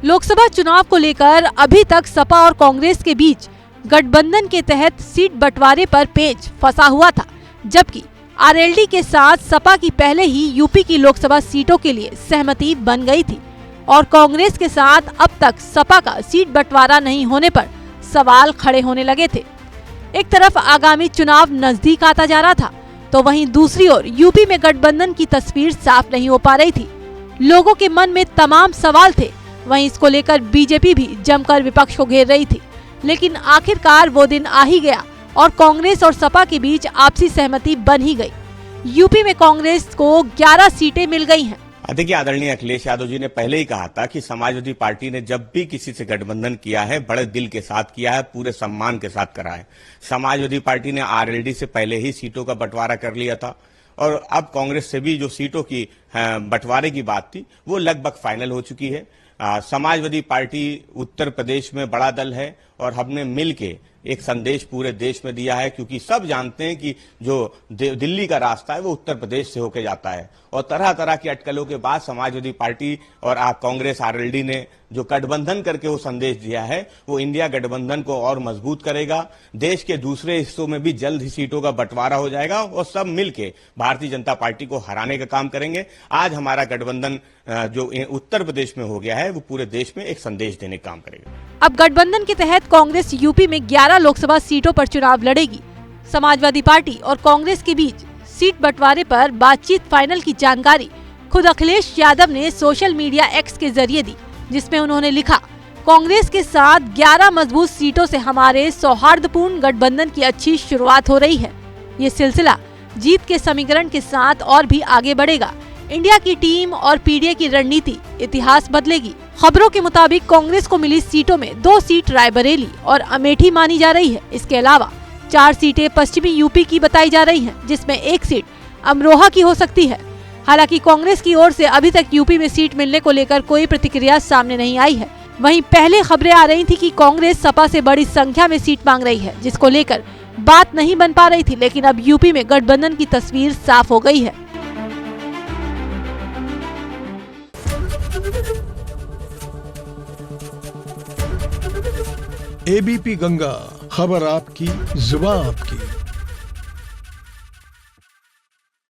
लोकसभा चुनाव को लेकर अभी तक सपा और कांग्रेस के बीच गठबंधन के तहत सीट बंटवारे पर पेच फंसा हुआ था, जबकि आरएलडी के साथ सपा की पहले ही यूपी की लोकसभा सीटों के लिए सहमति बन गई थी और कांग्रेस के साथ अब तक सपा का सीट बंटवारा नहीं होने पर सवाल खड़े होने लगे थे। एक तरफ आगामी चुनाव नजदीक आता जा रहा था, तो वहीं दूसरी ओर यूपी में गठबंधन की तस्वीर साफ नहीं हो पा रही थी। लोगों के मन में तमाम सवाल थे। वहीं इसको लेकर बीजेपी भी जमकर विपक्ष को घेर रही थी, लेकिन आखिरकार वो दिन आ ही गया और कांग्रेस और सपा के बीच आपसी सहमति बन ही गई। यूपी में कांग्रेस को 11 सीटें मिल गई हैं। देखिए, आदरणीय अखिलेश यादव जी ने पहले ही कहा था कि समाजवादी पार्टी ने जब भी किसी से गठबंधन किया है, बड़े दिल के साथ किया है, पूरे सम्मान के साथ करा है। समाजवादी पार्टी ने आरएलडी से पहले ही सीटों का बंटवारा कर लिया था और अब कांग्रेस से भी जो सीटों की बंटवारे की बात थी वो लगभग फाइनल हो चुकी है। समाजवादी पार्टी उत्तर प्रदेश में बड़ा दल है और हमने मिलके एक संदेश पूरे देश में दिया है, क्योंकि सब जानते हैं कि जो दिल्ली का रास्ता है वो उत्तर प्रदेश से होकर जाता है और तरह तरह की अटकलों के बाद समाजवादी पार्टी और कांग्रेस आरएलडी ने जो गठबंधन करके वो संदेश दिया है वो इंडिया गठबंधन को और मजबूत करेगा। देश के दूसरे हिस्सों में भी जल्द ही सीटों का बंटवारा हो जाएगा और सब मिलके भारतीय जनता पार्टी को हराने का काम करेंगे। आज हमारा गठबंधन जो उत्तर प्रदेश में हो गया है वो पूरे देश में एक संदेश देने का काम करेगा। अब गठबंधन के तहत कांग्रेस यूपी में 11 लोकसभा सीटों पर चुनाव लड़ेगी। समाजवादी पार्टी और कांग्रेस के बीच सीट बंटवारे पर बातचीत फाइनल की जानकारी खुद अखिलेश यादव ने सोशल मीडिया एक्स के जरिए दी, जिसमें उन्होंने लिखा, कांग्रेस के साथ 11 मजबूत सीटों से हमारे सौहार्दपूर्ण गठबंधन की अच्छी शुरुआत हो रही है। ये सिलसिला जीत के समीकरण के साथ और भी आगे बढ़ेगा। इंडिया की टीम और पीडीए की रणनीति इतिहास बदलेगी। खबरों के मुताबिक कांग्रेस को मिली सीटों में 2 सीट रायबरेली और अमेठी मानी जा रही है। इसके अलावा 4 सीटें पश्चिमी यूपी की बताई जा रही हैं, जिसमें 1 सीट अमरोहा की हो सकती है। हालांकि कांग्रेस की ओर से अभी तक यूपी में सीट मिलने को लेकर कोई प्रतिक्रिया सामने नहीं आई है। वहीं पहले खबरें आ रही थी कि कांग्रेस सपा से बड़ी संख्या में सीट मांग रही है, जिसको लेकर बात नहीं बन पा रही थी, लेकिन अब यूपी में गठबंधन की तस्वीर साफ हो गई है। एबीपी गंगा, खबर आपकी, जुबान आपकी।